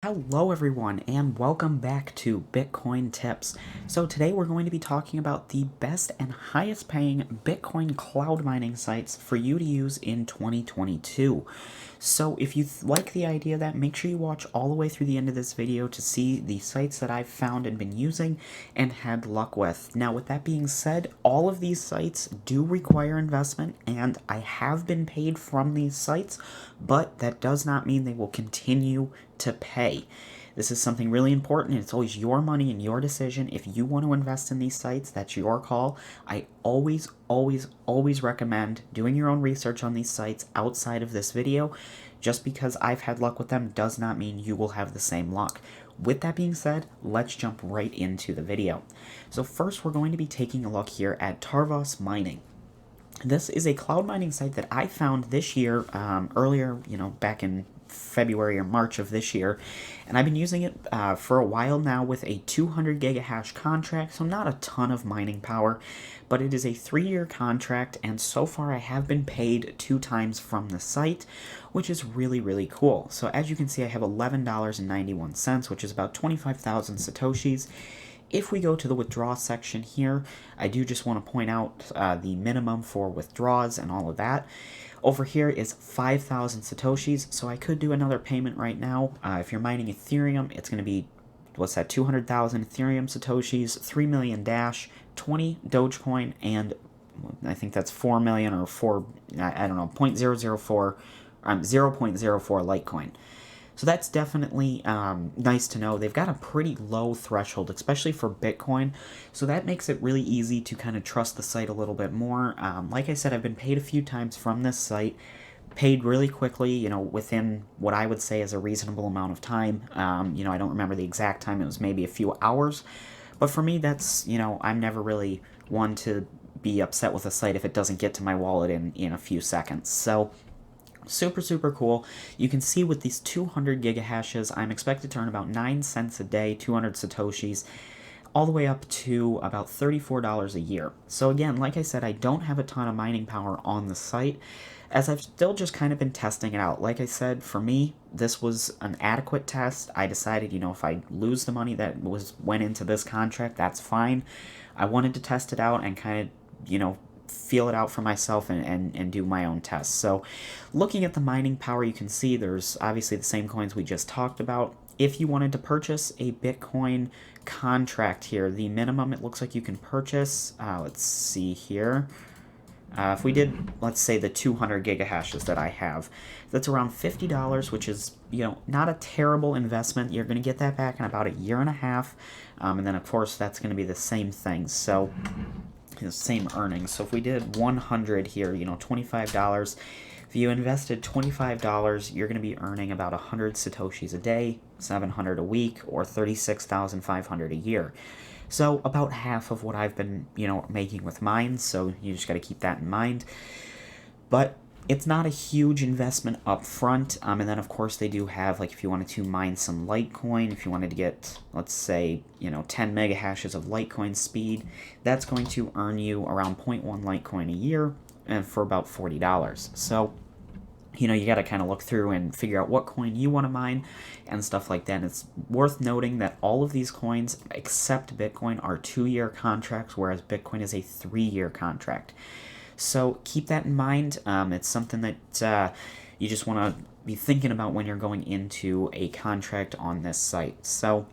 Hello everyone and welcome back to Bitcoin Tips. So today we're going to be talking about the best and highest paying Bitcoin cloud mining sites for you to use in 2022. So if you like the idea of that, make sure you watch all the way through the end of this video to see the sites that I've found and been using and had luck with. Now with that being said, all of these sites do require investment and I have been paid from these sites, but that does not mean they will continue to pay. This is something really important. It's always your money and your decision. If you want to invest in these sites, that's your call. I always recommend doing your own research on these sites outside of this video. Just because I've had luck with them does not mean you will have the same luck. With that being said, let's jump right into the video. So first, we're going to be taking a look here at Tarvos Mining. This is a cloud mining site that I found this year, earlier, back in February or March of this year, and I've been using it for a while now with a 200 gigahash contract, so not a ton of mining power, but it is a 3-year contract, and so far I have been paid 2 times from the site, which is really cool. So as you can see, I have $11.91, which is about 25,000 satoshis. If we go to the withdraw section here, I do just want to point out the minimum for withdrawals and all of that. Over here is 5,000 satoshis, so I could do another payment right now. If you're mining Ethereum, it's going to be, 200,000 Ethereum satoshis, 3 million Dash, 20 Dogecoin, and I think that's 4 million or 4, I don't know, 0.004 Litecoin. So that's definitely nice to know. They've got a pretty low threshold, especially for Bitcoin, so that makes it really easy to kind of trust the site a little bit more. Like I said, I've been paid a few times from this site, paid really quickly, within what I would say is a reasonable amount of time. I don't remember the exact time, it was maybe a few hours, but for me, that's, I'm never really one to be upset with a site if it doesn't get to my wallet in a few seconds. So super cool. You can see with these 200 gigahashes, I'm expected to earn about 9 cents a day, 200 satoshis, all the way up to about $34 a year. So again, like I said, I don't have a ton of mining power on the site, as I've still just kind of been testing it out. Like I said, for me, this was an adequate test. I decided, if I lose the money that went into this contract, that's fine. I wanted to test it out and kind of, feel it out for myself and do my own tests. So looking at the mining power, you can see there's obviously the same coins we just talked about. If you wanted to purchase a Bitcoin contract here, the minimum it looks like you can purchase, let's see here, if we did, let's say, the 200 gigahashes that I have, that's around $50, which is, not a terrible investment. You're going to get that back in about a year and a half, and then of course that's going to be the same thing. So the same earnings. So if we did 100 here, $25, if you invested $25, you're going to be earning about 100 satoshis a day, 700 a week, or 36,500 a year. So about half of what I've been, making with mine, so you just got to keep that in mind. But it's not a huge investment up front, and then of course they do have, like, if you wanted to mine some Litecoin, if you wanted to get, let's say, 10 mega hashes of Litecoin speed, that's going to earn you around 0.1 Litecoin a year, and for about $40. So, you got to kind of look through and figure out what coin you want to mine and stuff like that. And it's worth noting that all of these coins, except Bitcoin, are 2-year contracts, whereas Bitcoin is a 3-year contract. So keep that in mind. It's something that you just want to be thinking about when you're going into a contract on this site. So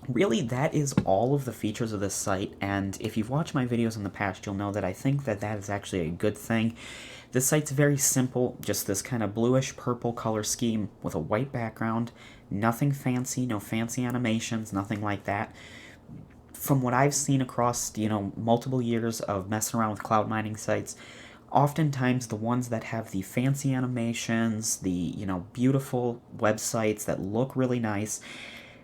really, that is all of the features of this site, and if you've watched my videos in the past, you'll know that I think that is actually a good thing. This site's very simple, just this kind of bluish purple color scheme with a white background, nothing fancy, no fancy animations, nothing like that. From what I've seen across, multiple years of messing around with cloud mining sites, oftentimes the ones that have the fancy animations, the, beautiful websites that look really nice,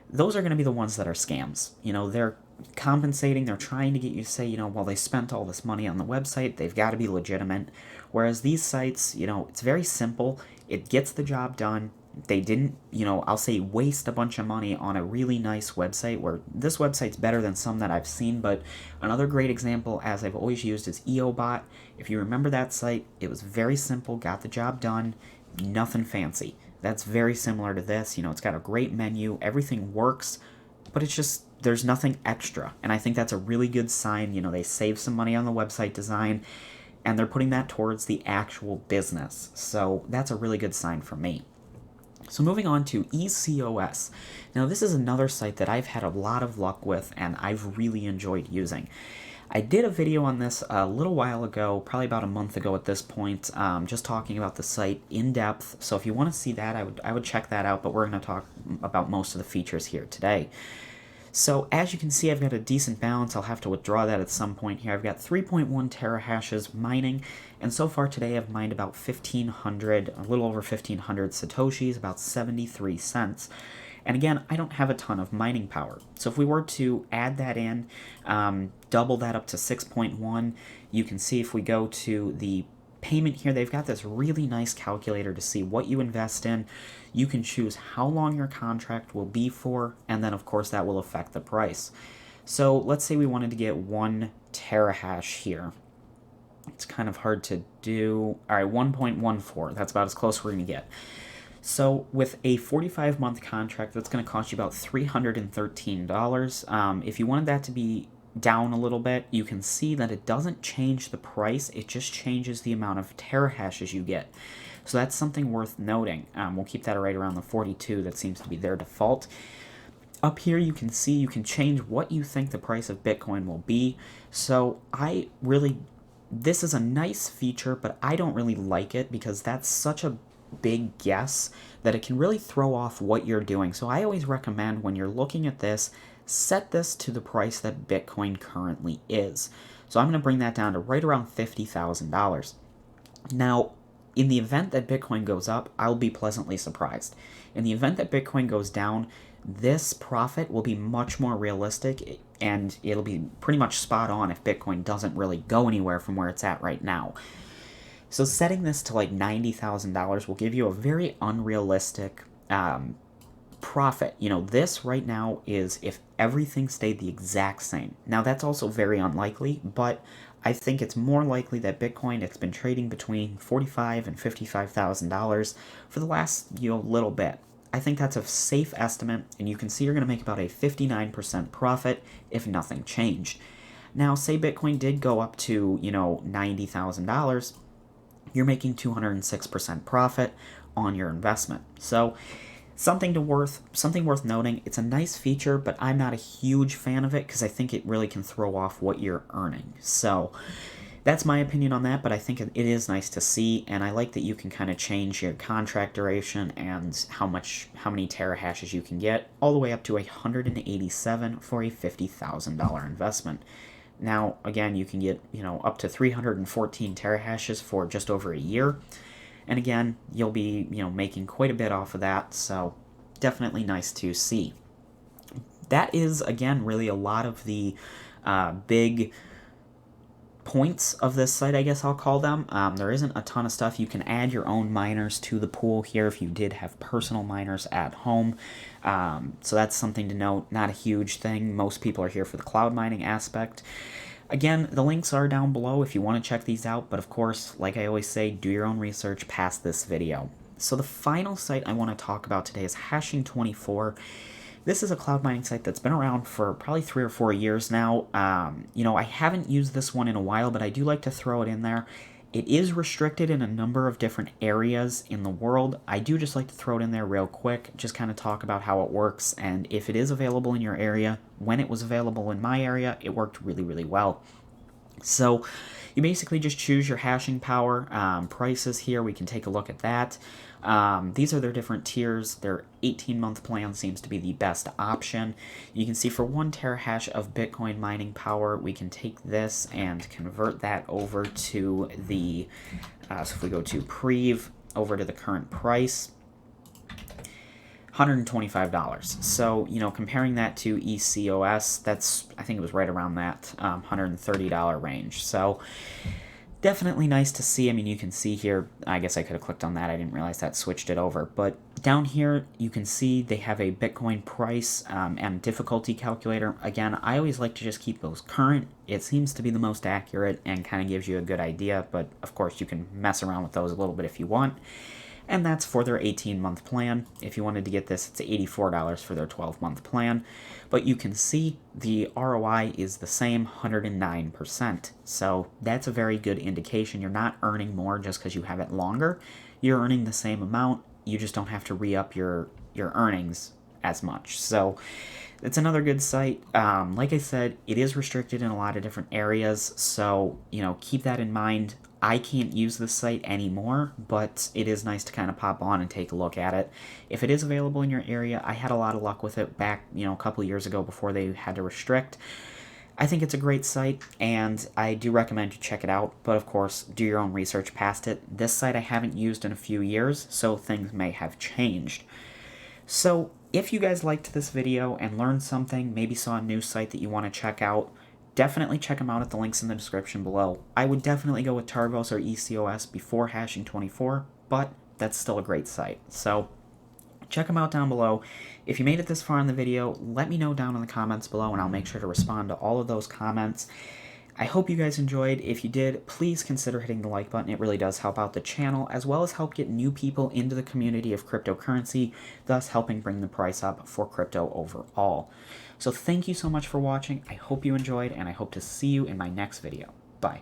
those are going to be the ones that are scams. They're compensating, they're trying to get you to say, well, they spent all this money on the website, they've got to be legitimate. Whereas these sites, it's very simple, it gets the job done. They didn't, I'll say waste a bunch of money on a really nice website, where this website's better than some that I've seen. But another great example, as I've always used, is EOBot. If you remember that site, it was very simple, got the job done, nothing fancy. that's very similar to this. You know, it's got a great menu, everything works, but it's just, there's nothing extra. And I think that's a really good sign. You know, they save some money on the website design, and they're putting that towards the actual business. So that's a really good sign for me. So moving on to ECOS. Now this is another site that I've had a lot of luck with and I've really enjoyed using. I did a video on this a little while ago, probably about a month ago at this point, just talking about the site in depth. So if you want to see that, I would check that out, but we're going to talk about most of the features here today. So as you can see, I've got a decent balance. I'll have to withdraw that at some point here. I've got 3.1 terahashes mining, and so far today I've mined about 1,500, a little over 1,500 satoshis, about 73 cents. And again, I don't have a ton of mining power. So if we were to add that in, double that up to 6.1, you can see if we go to the payment here, they've got this really nice calculator to see what you invest in. You can choose how long your contract will be for, and then of course that will affect the price. So let's say we wanted to get 1 terahash here. It's kind of hard to do. All right, 1.14, that's about as close as we're going to get. So with a 45-month contract, that's going to cost you about $313. If you wanted that to be down a little bit, you can see that it doesn't change the price, it just changes the amount of terahashes you get. So that's something worth noting. We'll keep that right around the 42, that seems to be their default. Up here you can see you can change what you think the price of Bitcoin will be. So this is a nice feature, but I don't really like it because that's such a big guess that it can really throw off what you're doing. So I always recommend when you're looking at this, set this to the price that Bitcoin currently is. So I'm going to bring that down to right around $50,000. Now, in the event that Bitcoin goes up, I'll be pleasantly surprised. In the event that Bitcoin goes down, this profit will be much more realistic, and it'll be pretty much spot on if Bitcoin doesn't really go anywhere from where it's at right now. So setting this to like $90,000 will give you a very unrealistic profit. You know, this right now is if everything stayed the exact same. Now that's also very unlikely, but I think it's more likely that Bitcoin, it's been trading between $45,000 and $55,000 for the last, little bit. I think that's a safe estimate, and you can see you're going to make about a 59% profit if nothing changed. Now, say Bitcoin did go up to, $90,000, you're making 206% profit on your investment. So something worth noting. It's a nice feature, but I'm not a huge fan of it because I think it really can throw off what you're earning. So that's my opinion on that, but I think it is nice to see, and I like that you can kind of change your contract duration and how many terahashes you can get, all the way up to 187 for a $50,000 investment. Now, again, you can get, up to 314 terahashes for just over a year. And again, you'll be, making quite a bit off of that, so definitely nice to see. That is, again, really a lot of the big points of this site, I guess I'll call them. There isn't a ton of stuff. You can add your own miners to the pool here if you did have personal miners at home. So that's something to note. Not a huge thing. Most people are here for the cloud mining aspect. Again, the links are down below if you want to check these out, but of course, like I always say, do your own research past this video. So the final site I want to talk about today is Hashing24. This is a cloud mining site that's been around for probably 3 or 4 years now. I haven't used this one in a while, but I do like to throw it in there. It is restricted in a number of different areas in the world. I do just like to throw it in there real quick, just kind of talk about how it works, and if it is available in your area. When it was available in my area, it worked really, really well. So you basically just choose your hashing power. Prices here, we can take a look at that. These are their different tiers. Their 18-month plan seems to be the best option. You can see for 1 terahash of Bitcoin mining power, we can take this and convert that over to the, so if we go to Prev, over to the current price, $125. So, comparing that to ECOS, that's, I think it was right around that $130 range. So definitely nice to see. I mean, you can see here, I guess I could have clicked on that. I didn't realize that switched it over. But down here, you can see they have a Bitcoin price and difficulty calculator. Again, I always like to just keep those current. It seems to be the most accurate and kind of gives you a good idea. But, of course, you can mess around with those a little bit if you want. and that's for their 18-month plan. If you wanted to get this, it's $84 for their 12-month plan. But you can see the ROI is the same, 109%. So that's a very good indication. You're not earning more just because you have it longer. You're earning the same amount. You just don't have to re-up your earnings as much. So it's another good site. Like I said, it is restricted in a lot of different areas, so keep that in mind. I can't use this site anymore, but it is nice to kind of pop on and take a look at it. If it is available in your area, I had a lot of luck with it back a couple years ago before they had to restrict. I think it's a great site, and I do recommend you check it out, but of course, do your own research past it. This site I haven't used in a few years, so things may have changed. So if you guys liked this video and learned something, maybe saw a new site that you want to check out, definitely check them out at the links in the description below. I would definitely go with Tarvos or ECOS before hashing 24, but that's still a great site. So check them out down below. If you made it this far in the video, let me know down in the comments below and I'll make sure to respond to all of those comments. I hope you guys enjoyed. If you did, please consider hitting the like button. It really does help out the channel, as well as help get new people into the community of cryptocurrency, thus helping bring the price up for crypto overall. So thank you so much for watching. I hope you enjoyed, and I hope to see you in my next video. Bye.